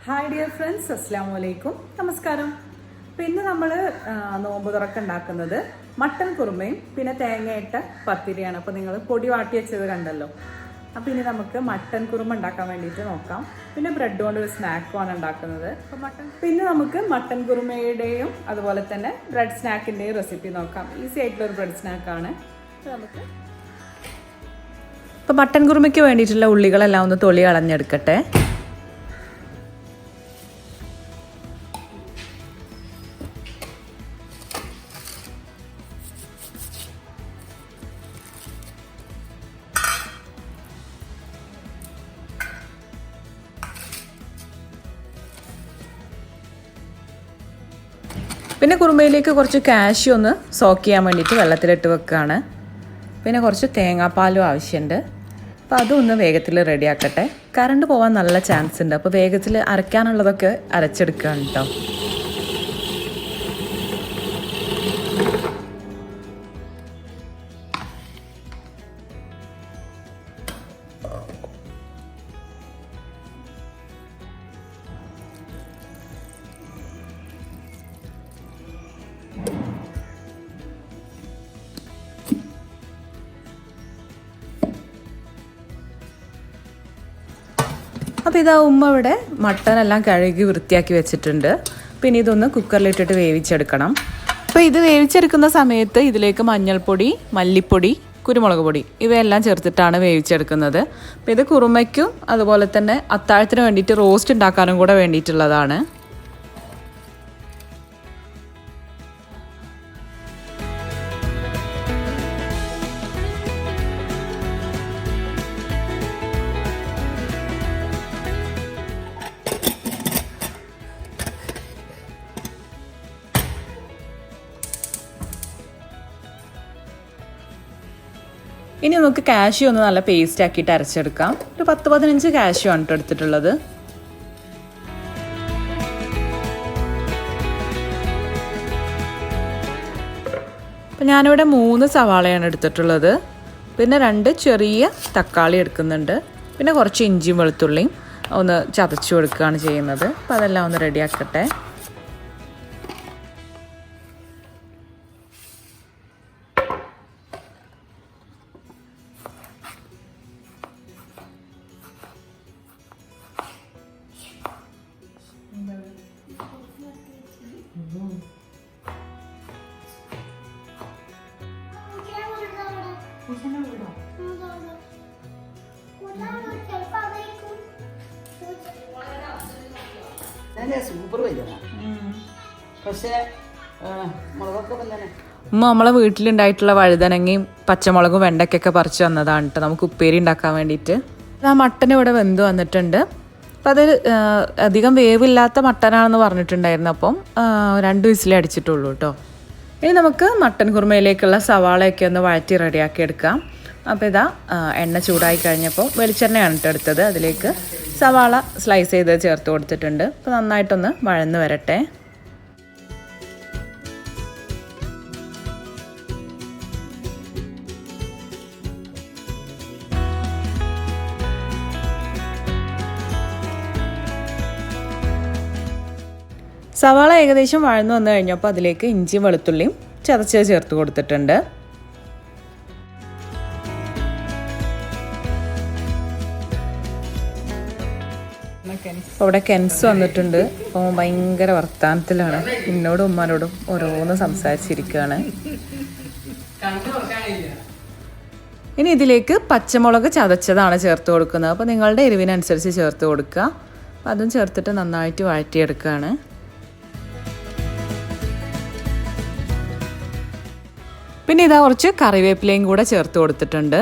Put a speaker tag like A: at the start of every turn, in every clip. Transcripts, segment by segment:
A: Hi dear friends, അസ്സാം വലൈക്കും, നമസ്കാരം. അപ്പോൾ ഇന്ന് നമ്മൾ നോമ്പ് തുറക്ക ഉണ്ടാക്കുന്നത് മട്ടൻ കുറുമയും പിന്നെ തേങ്ങയിട്ട പത്തിരിയാണ്. അപ്പോൾ നിങ്ങൾ പൊടി വാട്ടി വെച്ചത് കണ്ടല്ലോ. അപ്പോൾ ഇനി നമുക്ക് മട്ടൻ കുറുമ ഉണ്ടാക്കാൻ വേണ്ടിയിട്ട് നോക്കാം. പിന്നെ ബ്രെഡ് കൊണ്ട് ഒരു സ്നാക്കുമാണ് ഉണ്ടാക്കുന്നത്. അപ്പോൾ പിന്നെ നമുക്ക് മട്ടൻ കുറുമയുടെയും അതുപോലെ തന്നെ ബ്രെഡ് സ്നാക്കിൻ്റെയും റെസിപ്പി നോക്കാം. ഈസി ആയിട്ടുള്ളൊരു ബ്രെഡ് സ്നാക്കാണ്. അപ്പോൾ മട്ടൻ കുറുമയ്ക്ക് വേണ്ടിയിട്ടുള്ള ഉള്ളികളെല്ലാം ഒന്ന് തൊലി കളഞ്ഞെടുക്കട്ടെ. പിന്നെ കുറുമയിലേക്ക് കുറച്ച് കാഷ്യൂ ഒന്ന് സോക്ക് ചെയ്യാൻ വേണ്ടിയിട്ട് വെള്ളത്തിലിട്ട് വെക്കുകയാണ്. പിന്നെ കുറച്ച് തേങ്ങാപ്പാലും ആവശ്യമുണ്ട്. അപ്പോൾ അതും ഒന്ന് വേഗത്തിൽ റെഡിയാക്കട്ടെ. കറണ്ട് പോകാൻ നല്ല ചാൻസ് ഉണ്ട്. അപ്പോൾ വേഗത്തിൽ അരയ്ക്കാനുള്ളതൊക്കെ അരച്ചെടുക്കുകയാണ് കേട്ടോ. അപ്പോൾ ഇതാ ഉമ്മ ഇവിടെ മട്ടനെല്ലാം കഴുകി വൃത്തിയാക്കി വെച്ചിട്ടുണ്ട്. പിന്നെ ഇതൊന്ന് കുക്കറിലിട്ടിട്ട് വേവിച്ചെടുക്കണം. അപ്പോൾ ഇത് വേവിച്ചെടുക്കുന്ന സമയത്ത് ഇതിലേക്ക് മഞ്ഞൾപ്പൊടി, മല്ലിപ്പൊടി, കുരുമുളക് പൊടി ഇവയെല്ലാം ചേർത്തിട്ടാണ് വേവിച്ചെടുക്കുന്നത്. അപ്പോൾ ഇത് കുറുമയ്ക്കും അതുപോലെ തന്നെ അത്താഴത്തിന് വേണ്ടിയിട്ട് റോസ്റ്റ് ഉണ്ടാക്കാനും കൂടെ വേണ്ടിയിട്ടുള്ളതാണ്. ഇനി നമുക്ക് കാഷ്യൂ ഒന്ന് നല്ല പേസ്റ്റ് ആക്കിയിട്ട് അരച്ചെടുക്കാം. ഒരു 10-15 കാഷ്യൂ ആണ് എടുത്തിട്ടുള്ളത്. അപ്പം ഞാനിവിടെ 3 സവാളയാണ് എടുത്തിട്ടുള്ളത്. പിന്നെ 2 ചെറിയ തക്കാളി എടുക്കുന്നുണ്ട്. പിന്നെ കുറച്ച് ഇഞ്ചിയും വെളുത്തുള്ളിയും ഒന്ന് ചതച്ചു കൊടുക്കുകയാണ് ചെയ്യുന്നത്. അപ്പം അതെല്ലാം ഒന്ന് റെഡിയാക്കട്ടെ.
B: സൂപ്പർ പക്ഷേ
A: ഉമ്മ നമ്മളെ വീട്ടിലുണ്ടായിട്ടുള്ള വഴുതനങ്ങയും പച്ചമുളകും വെണ്ടയ്ക്കൊക്കെ പറിച്ച് വന്നതാണ് കേട്ടോ, നമുക്ക് ഉപ്പേരി ഉണ്ടാക്കാൻ വേണ്ടിയിട്ട്. ആ മട്ടൻ ഇവിടെ വെന്ത് വന്നിട്ടുണ്ട്. അപ്പം അത് അധികം വേവില്ലാത്ത മട്ടനാണെന്ന് പറഞ്ഞിട്ടുണ്ടായിരുന്നു. അപ്പം 2 വിസിലേ അടിച്ചിട്ടുള്ളൂ കേട്ടോ. ഇനി നമുക്ക് മട്ടൻ കുറുമയിലേക്കുള്ള സവാളയൊക്കെ ഒന്ന് വഴറ്റി റെഡിയാക്കി എടുക്കാം. അപ്പോൾ ഇതാ എണ്ണ ചൂടായി കഴിഞ്ഞപ്പോൾ വെളിച്ചെണ്ണയാണ് കേട്ടോ എടുത്തത്. അതിലേക്ക് സവാള സ്ലൈസ് ചെയ്ത് ചേർത്ത് കൊടുത്തിട്ടുണ്ട്. അപ്പോൾ നന്നായിട്ടൊന്ന് വഴന്ന് വരട്ടെ. സവാള ഏകദേശം വഴന്നു വന്നു കഴിഞ്ഞപ്പോൾ അതിലേക്ക് ഇഞ്ചിയും വെളുത്തുള്ളിയും ചതച്ച് ചേർത്ത് കൊടുത്തിട്ടുണ്ട്. അവിടെ കെൻസ് വന്നിട്ടുണ്ട്. അപ്പോൾ ഭയങ്കര വർത്താനത്തിലാണ്. എന്നോടും ഉമ്മാനോടും ഓരോന്ന് സംസാരിച്ചിരിക്കുകയാണ്. ഇനി ഇതിലേക്ക് പച്ചമുളക് ചതച്ചതാണ് ചേർത്ത് കൊടുക്കുന്നത്. അപ്പോൾ നിങ്ങളുടെ എരിവിനനുസരിച്ച് ചേർത്ത് കൊടുക്കുക. അപ്പോൾ അതും ചേർത്തിട്ട് നന്നായിട്ട് വഴറ്റിയെടുക്കുകയാണ്. പിന്നെ ഇതാ കുറച്ച് കറിവേപ്പിലയും കൂടെ ചേർത്ത് കൊടുത്തിട്ടുണ്ട്.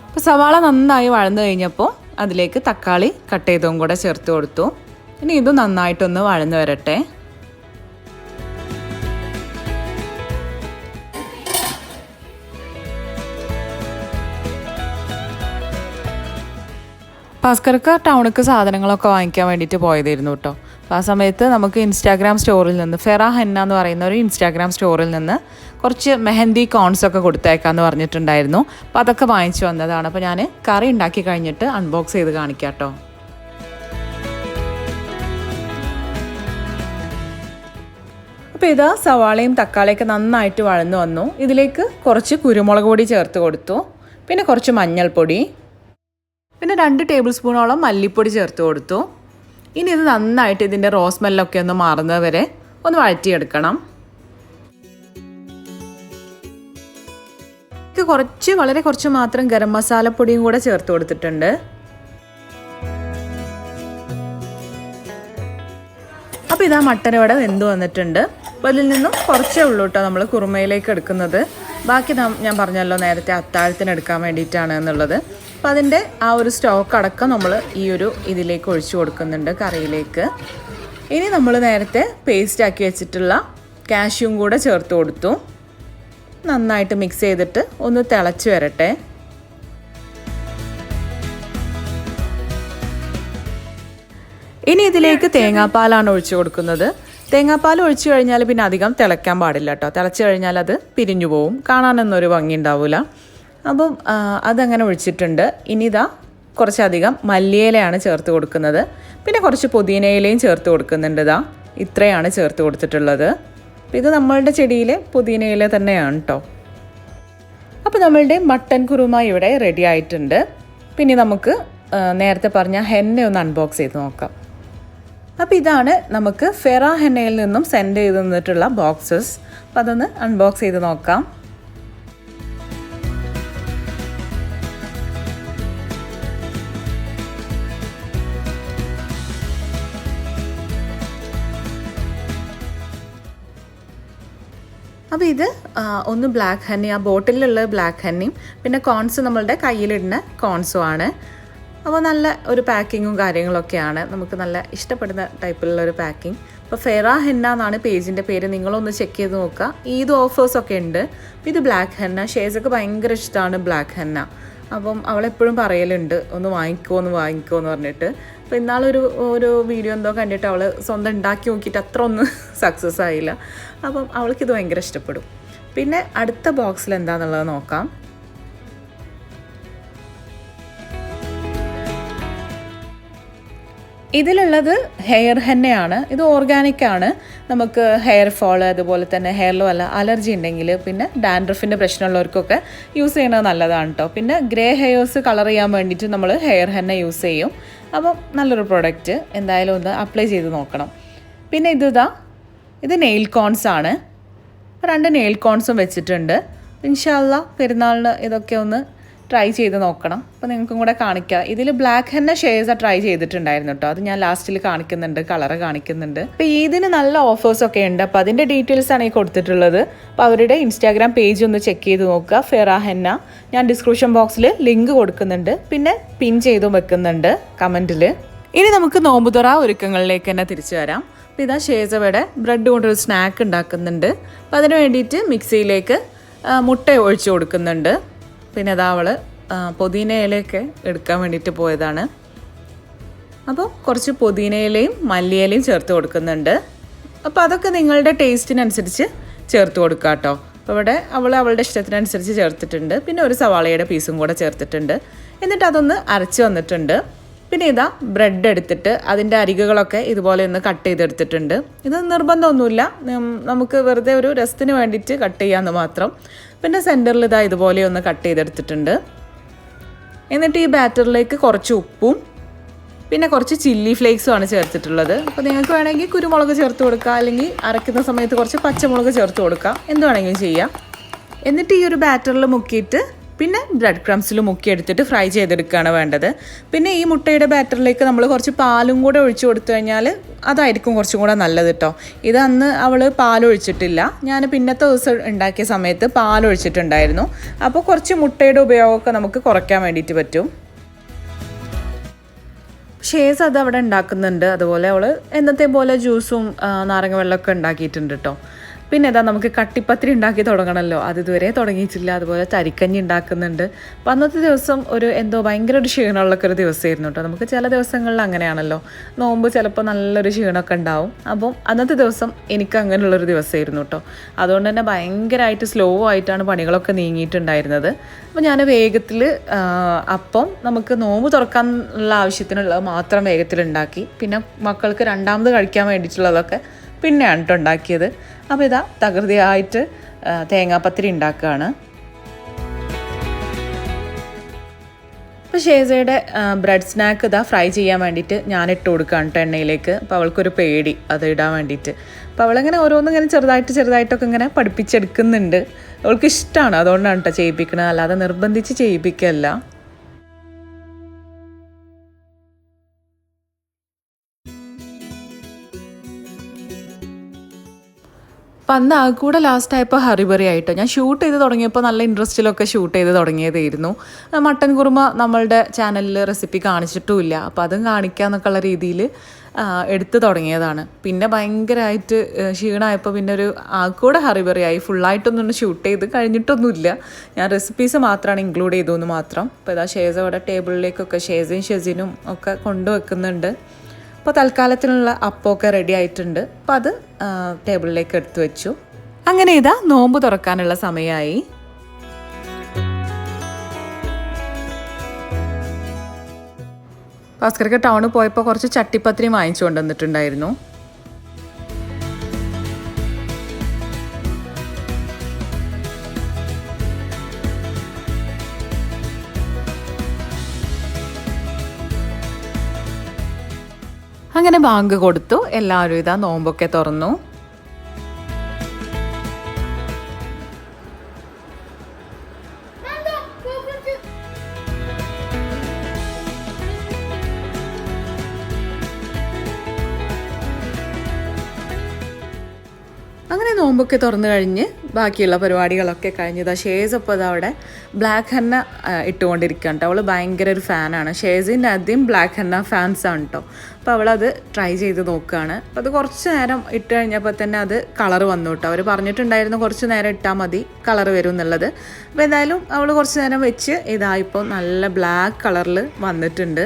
A: അപ്പോൾ സവാള നന്നായി വഴന്നു കഴിഞ്ഞപ്പോൾ അതിലേക്ക് തക്കാളി കട്ട് ചെയ്തതും കൂടെ ചേർത്ത് കൊടുത്തു. ഇനി ഇത് നന്നായിട്ടൊന്ന് വഴന്നു വരട്ടെ. ഭാസ്കർക്ക് ടൗണിക്ക് സാധനങ്ങളൊക്കെ വാങ്ങിക്കാൻ വേണ്ടിയിട്ട് പോയതായിരുന്നു കേട്ടോ. അപ്പോൾ ആ സമയത്ത് നമുക്ക് ഇൻസ്റ്റാഗ്രാം സ്റ്റോറിൽ നിന്ന് ഫെറ ഹെന്ന എന്ന് പറയുന്ന ഒരു ഇൻസ്റ്റാഗ്രാം സ്റ്റോറിൽ നിന്ന് കുറച്ച് മെഹന്തി കോൺസൊക്കെ കൊടുത്തേക്കാമെന്ന് പറഞ്ഞിട്ടുണ്ടായിരുന്നു. അപ്പോൾ അതൊക്കെ വാങ്ങിച്ചു വന്നതാണ്. അപ്പോൾ ഞാൻ കറി ഉണ്ടാക്കി കഴിഞ്ഞിട്ട് അൺബോക്സ് ചെയ്ത് കാണിക്കാം കേട്ടോ. അപ്പോൾ ഇതാ സവാളയും തക്കാളിയൊക്കെ നന്നായിട്ട് വഴന്നു വന്നു. ഇതിലേക്ക് കുറച്ച് കുരുമുളക് പൊടി ചേർത്ത് കൊടുത്തു. പിന്നെ കുറച്ച് മഞ്ഞൾപ്പൊടി, പിന്നെ 2 ടേബിൾ സ്പൂണോളം മല്ലിപ്പൊടി ചേർത്ത് കൊടുത്തു. ഇനി ഇത് നന്നായിട്ട് ഇതിൻ്റെ റോസ് സ്മെല്ലൊക്കെ ഒന്ന് മാറുന്നത് വരെ ഒന്ന് വഴറ്റിയെടുക്കണം. വളരെ കുറച്ച് മാത്രം ഗരം മസാലപ്പൊടിയും കൂടെ ചേർത്ത് കൊടുത്തിട്ടുണ്ട്. അപ്പോൾ ഇതാ മട്ടൻ ഇവിടെ വെന്ത് വന്നിട്ടുണ്ട്. അപ്പോൾ അതിൽ നിന്നും കുറച്ചേ ഉള്ളൂ കേട്ടോ നമ്മൾ കുറുമയിലേക്ക് എടുക്കുന്നത്. ബാക്കി ഞാൻ പറഞ്ഞല്ലോ നേരത്തെ അത്താഴത്തിന് എടുക്കാൻ വേണ്ടിയിട്ടാണ് എന്നുള്ളത്. അപ്പോൾ അതിൻ്റെ ആ ഒരു സ്റ്റോക്ക് അടക്കം നമ്മൾ ഈ ഒരു ഇതിലേക്ക് ഒഴിച്ചു കൊടുക്കുന്നുണ്ട് കറിയിലേക്ക്. ഇനി നമ്മൾ നേരത്തെ പേസ്റ്റ് ആക്കി വെച്ചിട്ടുള്ള കാഷ്യൂം കൂടെ ചേർത്ത് കൊടുത്തു. നന്നായിട്ട് മിക്സ് ചെയ്തിട്ട് ഒന്ന് തിളച്ച് വരട്ടെ. ഇനി ഇതിലേക്ക് തേങ്ങാപ്പാലാണ് ഒഴിച്ചു കൊടുക്കുന്നത്. തേങ്ങാപ്പാൽ ഒഴിച്ചു കഴിഞ്ഞാൽ പിന്നെ അധികം തിളയ്ക്കാൻ പാടില്ല കേട്ടോ. തിളച്ച് കഴിഞ്ഞാൽ അത് പിരിഞ്ഞു പോവും, കാണാനൊന്നും ഒരു ഭംഗി ഉണ്ടാവില്ല. അപ്പം അതങ്ങനെ ഒഴിച്ചിട്ടുണ്ട്. ഇനി ഇതാ കുറച്ചധികം മല്ലിയിലയാണ് ചേർത്ത് കൊടുക്കുന്നത്. പിന്നെ കുറച്ച് പുതിനയിലയും ചേർത്ത് കൊടുക്കുന്നുണ്ട്. ഇതാ ഇത്രയാണ് ചേർത്ത് കൊടുത്തിട്ടുള്ളത്. അപ്പോൾ ഇത് നമ്മളുടെ ചെടിയിലെ പുതിനയില തന്നെയാണ് കേട്ടോ. അപ്പോൾ നമ്മളുടെ മട്ടൻ കുറുമ ഇവിടെ റെഡി ആയിട്ടുണ്ട്. പിന്നെ നമുക്ക് നേരത്തെ പറഞ്ഞ ഹെന്ന ഒന്ന് അൺബോക്സ് ചെയ്ത് നോക്കാം. അപ്പോൾ ഇതാണ് നമുക്ക് ഫെറ ഹെന്നയിൽ നിന്നും സെൻഡ് ചെയ്ത് തന്നിട്ടുള്ള ബോക്സസ്. അപ്പോൾ അതൊന്ന് അൺബോക്സ് ചെയ്ത് നോക്കാം. അപ്പോൾ ഇത് ഒന്ന് ബ്ലാക്ക് ഹന്നി, ആ ബോട്ടിലുള്ള ബ്ലാക്ക് ഹന്നിയും പിന്നെ കോൺസ് നമ്മളുടെ കയ്യിലിടുന്ന കോൺസും ആണ്. അപ്പോൾ നല്ല ഒരു പാക്കിങ്ങും കാര്യങ്ങളൊക്കെയാണ്. നമുക്ക് നല്ല ഇഷ്ടപ്പെടുന്ന ടൈപ്പിലുള്ള ഒരു പാക്കിങ്. അപ്പോൾ ഫെറ ഹെന്ന എന്നാണ് പേജിൻ്റെ പേര്. നിങ്ങളൊന്ന് ചെക്ക് ചെയ്ത് നോക്കുക. ഈദ് ഓഫേഴ്സൊക്കെ ഉണ്ട്. ഇത് ബ്ലാക്ക് ഹെന്ന, ഷേസൊക്കെ ഭയങ്കര ഇഷ്ടമാണ് ബ്ലാക്ക് ഹെന്ന. അപ്പം അവളെപ്പോഴും പറയലുണ്ട് ഒന്ന് വാങ്ങിക്കോ എന്ന് പറഞ്ഞിട്ട്. അപ്പോൾ ഇന്നാളൊരു വീഡിയോ എന്തോ കണ്ടിട്ട് അവൾ സ്വന്തം ഉണ്ടാക്കി നോക്കിയിട്ട് അത്ര ഒന്നും സക്സസ് ആയില്ല. അപ്പം അവൾക്കിത് ഭയങ്കര ഇഷ്ടപ്പെടും. പിന്നെ അടുത്ത ബോക്സിൽ എന്താണെന്നുള്ളത് നോക്കാം. ഇതിലുള്ളത് ഹെയർ ഹെന്നയാണ്. ഇത് ഓർഗാനിക്കാണ്. നമുക്ക് ഹെയർ ഫോള് അതുപോലെ തന്നെ ഹെയറിൽ വല്ല അലർജി ഉണ്ടെങ്കിൽ പിന്നെ ഡാൻഡ്രഫിൻ്റെ പ്രശ്നമുള്ളവർക്കൊക്കെ യൂസ് ചെയ്യണത് നല്ലതാണ് കേട്ടോ. പിന്നെ ഗ്രേ ഹെയർസ് കളർ ചെയ്യാൻ വേണ്ടിയിട്ട് നമ്മൾ ഹെയർ ഹെന്ന യൂസ് ചെയ്യും. അപ്പം നല്ലൊരു പ്രൊഡക്റ്റ്, എന്തായാലും ഒന്ന് അപ്ലൈ ചെയ്ത് നോക്കണം. പിന്നെ ഇത് നെയിൽ കോൺസ് ആണ്. 2 നെയിൽ കോൺസും വെച്ചിട്ടുണ്ട്. ഇൻഷാ അല്ലാഹ് പെരുന്നാളിന് ഇതൊക്കെ ഒന്ന് ട്രൈ ചെയ്ത് നോക്കണം. അപ്പോൾ നിങ്ങൾക്കും കൂടെ കാണിക്കാം. ഇതിൽ ബ്ലാക്ക് ഹെന്ന ഷെയ്ഡ്സ് ട്രൈ ചെയ്തിട്ടുണ്ടായിരുന്നു കേട്ടോ. അത് ഞാൻ ലാസ്റ്റിൽ കാണിക്കുന്നുണ്ട്, കളറ് കാണിക്കുന്നുണ്ട്. അപ്പോൾ ഇതിന് നല്ല ഓഫേഴ്സൊക്കെ ഉണ്ട്. അപ്പോൾ അതിൻ്റെ ഡീറ്റെയിൽസ് ആണ് ഈ കൊടുത്തിട്ടുള്ളത്. അപ്പോൾ അവരുടെ ഇൻസ്റ്റാഗ്രാം പേജ് ഒന്ന് ചെക്ക് ചെയ്ത് നോക്കുക, ഫെറ ഹെന്ന. ഞാൻ ഡിസ്ക്രിപ്ഷൻ ബോക്സിൽ ലിങ്ക് കൊടുക്കുന്നുണ്ട്, പിന്നെ പിൻ ചെയ്തും വെക്കുന്നുണ്ട് കമൻറ്റിൽ. ഇനി നമുക്ക് നോമ്പുതുറ ഒരുക്കങ്ങളിലേക്ക് തന്നെ തിരിച്ചു വരാം. അപ്പോൾ ഇതാ ഷേസവയുടെ ബ്രെഡ് കൊണ്ടൊരു സ്നാക്ക് ഉണ്ടാക്കുന്നുണ്ട്. അപ്പോൾ അതിന് വേണ്ടിയിട്ട് മിക്സിയിലേക്ക് മുട്ട ഒഴിച്ചു കൊടുക്കുന്നുണ്ട്. പിന്നെ അതാ അവൾ പുതിന ഇലയൊക്കെ എടുക്കാൻ വേണ്ടിയിട്ട് പോയതാണ്. അപ്പോൾ കുറച്ച് പുതിന ഇലയും മല്ലിയിലയും ചേർത്ത് കൊടുക്കുന്നുണ്ട്. അപ്പോൾ അതൊക്കെ നിങ്ങളുടെ ടേസ്റ്റിനനുസരിച്ച് ചേർത്ത് കൊടുക്കുക കേട്ടോ. അപ്പോൾ ഇവിടെ അവളുടെ ഇഷ്ടത്തിനനുസരിച്ച് ചേർത്തിട്ടുണ്ട്. പിന്നെ ഒരു സവാളയുടെ പീസും കൂടെ ചേർത്തിട്ടുണ്ട്. എന്നിട്ട് അതൊന്ന് അരച്ച് വന്നിട്ടുണ്ട്. പിന്നെ ഇതാ ബ്രെഡ് എടുത്തിട്ട് അതിൻ്റെ അരികുകളൊക്കെ ഇതുപോലെ ഒന്ന് കട്ട് ചെയ്തെടുത്തിട്ടുണ്ട്. ഇത് നിർബന്ധമൊന്നുമില്ല, നമുക്ക് വെറുതെ ഒരു രസത്തിന് വേണ്ടിയിട്ട് കട്ട് ചെയ്യാമെന്ന് മാത്രം. പിന്നെ സെൻറ്ററിൽ ഇതാ ഇതുപോലെ ഒന്ന് കട്ട് ചെയ്തെടുത്തിട്ടുണ്ട്. എന്നിട്ട് ഈ ബാറ്ററിലേക്ക് കുറച്ച് ഉപ്പും പിന്നെ കുറച്ച് ചില്ലി ഫ്ലേക്സും ആണ് ചേർത്തിട്ടുള്ളത്. അപ്പോൾ നിങ്ങൾക്ക് വേണമെങ്കിൽ കുരുമുളക് ചേർത്ത് കൊടുക്കുക, അല്ലെങ്കിൽ അരയ്ക്കുന്ന സമയത്ത് കുറച്ച് പച്ചമുളക് ചേർത്ത് കൊടുക്കുക, എന്ത് വേണമെങ്കിലും ചെയ്യാം. എന്നിട്ട് ഈ ഒരു ബാറ്ററിൽ മുക്കിയിട്ട് പിന്നെ ബ്രെഡ് ക്രംസിൽ മുക്കിയെടുത്തിട്ട് ഫ്രൈ ചെയ്തെടുക്കുകയാണ് വേണ്ടത്. പിന്നെ ഈ മുട്ടയുടെ ബാറ്ററിലേക്ക് നമ്മൾ കുറച്ച് പാലും കൂടെ ഒഴിച്ചു കൊടുത്തു കഴിഞ്ഞാൽ അതായിരിക്കും കുറച്ചും കൂടെ നല്ലത് കേട്ടോ. ഇത് അന്ന് അവൾ പാലൊഴിച്ചിട്ടില്ല. ഞാൻ പിന്നത്തെ ദിവസം ഉണ്ടാക്കിയ സമയത്ത് പാലൊഴിച്ചിട്ടുണ്ടായിരുന്നു. അപ്പോൾ കുറച്ച് മുട്ടയുടെ ഉപയോഗമൊക്കെ നമുക്ക് കുറയ്ക്കാൻ വേണ്ടിയിട്ട് പറ്റും. ഷേസ് അത് അവിടെ ഉണ്ടാക്കുന്നുണ്ട്. അതുപോലെ അവൾ എന്നത്തെ പോലെ ജ്യൂസും നാരങ്ങ വെള്ളമൊക്കെ ഉണ്ടാക്കിയിട്ടുണ്ട് കേട്ടോ. പിന്നെ ഇതാ നമുക്ക് കട്ടിപ്പത്തിരി ഉണ്ടാക്കി തുടങ്ങണമല്ലോ, അത് ഇതുവരെ തുടങ്ങിയിട്ടില്ല. അതുപോലെ തരിക്കഞ്ഞി ഉണ്ടാക്കുന്നുണ്ട്. അപ്പം അന്നത്തെ ദിവസം എന്തോ ഭയങ്കര ഒരു ക്ഷീണമുള്ളൊക്കെ ഒരു ദിവസമായിരുന്നു കേട്ടോ. നമുക്ക് ചില ദിവസങ്ങളിൽ അങ്ങനെയാണല്ലോ, നോമ്പ് ചിലപ്പോൾ നല്ലൊരു ക്ഷീണമൊക്കെ ഉണ്ടാവും. അപ്പം അന്നത്തെ ദിവസം എനിക്ക് അങ്ങനെയുള്ളൊരു ദിവസമായിരുന്നു കേട്ടോ. അതുകൊണ്ട് തന്നെ ഭയങ്കരമായിട്ട് സ്ലോ ആയിട്ടാണ് പണികളൊക്കെ നീങ്ങിയിട്ടുണ്ടായിരുന്നത്. അപ്പോൾ ഞാൻ വേഗത്തിൽ അപ്പം നമുക്ക് നോമ്പ് തുറക്കാനുള്ള ആവശ്യത്തിനുള്ളത് മാത്രം വേഗത്തിൽ ഉണ്ടാക്കി. പിന്നെ മക്കൾക്ക് രണ്ടാമത് കഴിക്കാൻ വേണ്ടിയിട്ടുള്ളതൊക്കെ പിന്നെയാണ് കേട്ടോ ഉണ്ടാക്കിയത്. അപ്പോൾ ഇതാ തകൃതിയായിട്ട് തേങ്ങാപ്പത്തിരി ഉണ്ടാക്കുകയാണ്. അപ്പോൾ ഷേസയുടെ ബ്രെഡ് സ്നാക്ക് ഇതാ ഫ്രൈ ചെയ്യാൻ വേണ്ടിയിട്ട് ഞാൻ ഇട്ട് കൊടുക്കുകയാണ് കേട്ടോ എണ്ണയിലേക്ക്. അപ്പോൾ അവൾക്കൊരു പേടി അത് ഇടാൻ വേണ്ടിയിട്ട്. അപ്പോൾ അവളിങ്ങനെ ഓരോന്നിങ്ങനെ ചെറുതായിട്ടൊക്കെ ഇങ്ങനെ പഠിപ്പിച്ചെടുക്കുന്നുണ്ട്. അവൾക്ക് ഇഷ്ടമാണ്, അതുകൊണ്ടാണ് കേട്ടോ ചെയ്യിപ്പിക്കുന്നത്, അല്ലാതെ നിർബന്ധിച്ച് ചെയ്യിപ്പിക്കല്ല. അപ്പം അന്ന് ആ കൂടെ ലാസ്റ്റായപ്പോൾ ഹറിബറി ആയിട്ടോ. ഞാൻ ഷൂട്ട് ചെയ്ത് തുടങ്ങിയപ്പോൾ നല്ല ഇൻട്രസ്റ്റിലൊക്കെ ഷൂട്ട് ചെയ്ത് തുടങ്ങിയതായിരുന്നു. മട്ടൻ കുറുമ നമ്മളുടെ ചാനലിൽ റെസിപ്പി കാണിച്ചിട്ടുമില്ല, അപ്പോൾ അതും കാണിക്കാമെന്നൊക്കെയുള്ള രീതിയിൽ എടുത്ത് തുടങ്ങിയതാണ്. പിന്നെ ഭയങ്കരമായിട്ട് ക്ഷീണമായപ്പോൾ പിന്നെ ഒരു കൂടെ ഹറിബറി ആയി. ഫുള്ളായിട്ടൊന്നും ഷൂട്ട് ചെയ്ത് കഴിഞ്ഞിട്ടൊന്നുമില്ല, ഞാൻ റെസിപ്പീസ് മാത്രമാണ് ഇൻക്ലൂഡ് ചെയ്തതെന്ന് മാത്രം. അപ്പോൾ ഇതാ ഷേസ അവിടെ ടേബിളിലേക്കൊക്കെ ഷേസയും ഷെസിനും ഒക്കെ കൊണ്ടുവെക്കുന്നുണ്ട്. അപ്പോൾ തൽക്കാലത്തിനുള്ള അപ്പമൊക്കെ റെഡി ആയിട്ടുണ്ട്. അപ്പോൾ അത് ടേബിളിലേക്ക് എടുത്തു വെച്ചു. അങ്ങനെ ഇതാ നോമ്പ് തുറക്കാനുള്ള സമയമായി. ഭാസ്കർക്ക് ടൗണിൽ പോയപ്പോൾ കുറച്ച് ചട്ടിപ്പത്തിരി വാങ്ങിച്ചു കൊണ്ടുവന്നിട്ടുണ്ടായിരുന്നു. അങ്ങനെ ബാങ്ക് കൊടുത്തു, എല്ലാവരും ഇതാ നോമ്പൊക്കെ തുറന്നു. അങ്ങനെ നോമ്പൊക്കെ തുറന്നു കഴിഞ്ഞ് ബാക്കിയുള്ള പരിപാടികളൊക്കെ കഴിഞ്ഞതാ. ഷേസ് അപ്പോൾ അതവിടെ ബ്ലാക്ക് ഹെന്ന ഇട്ടുകൊണ്ടിരിക്കുകയാണ് കേട്ടോ. അവൾ ഭയങ്കര ഒരു ഫാനാണ്. ഷേസിൻ്റെ ആദ്യം ബ്ലാക്ക് ഹെന്ന ഫാൻസാണ് കേട്ടോ. അപ്പോൾ അവളത് ട്രൈ ചെയ്ത് നോക്കുകയാണ്. അപ്പോൾ അത് കുറച്ച് നേരം ഇട്ട് കഴിഞ്ഞപ്പോൾ തന്നെ അത് കളർ വന്നു കേട്ടോ. അവർ പറഞ്ഞിട്ടുണ്ടായിരുന്നു കുറച്ച് നേരം ഇട്ടാൽ മതി കളർ വരും എന്നുള്ളത്. അപ്പോൾ എന്തായാലും അവൾ കുറച്ച് നേരം വെച്ച് ഇതായിപ്പോൾ നല്ല ബ്ലാക്ക് കളറിൽ വന്നിട്ടുണ്ട്.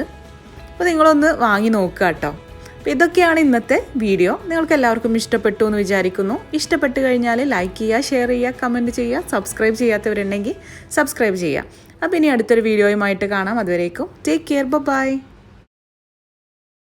A: അപ്പോൾ നിങ്ങളൊന്ന് വാങ്ങി നോക്കുക കേട്ടോ. അപ്പോൾ ഇതൊക്കെയാണ് ഇന്നത്തെ വീഡിയോ. നിങ്ങൾക്ക് എല്ലാവർക്കും ഇഷ്ടപ്പെട്ടു എന്ന് വിചാരിക്കുന്നു. ഇഷ്ടപ്പെട്ട് കഴിഞ്ഞാൽ ലൈക്ക് ചെയ്യുക, ഷെയർ ചെയ്യുക, കമൻറ്റ് ചെയ്യുക. സബ്സ്ക്രൈബ് ചെയ്യാത്തവരുണ്ടെങ്കിൽ സബ്സ്ക്രൈബ് ചെയ്യുക. അപ്പോൾ ഇനി അടുത്തൊരു വീഡിയോയുമായിട്ട് കാണാം. അതുവരേക്കും ടേക്ക് കെയർ, ബൈ.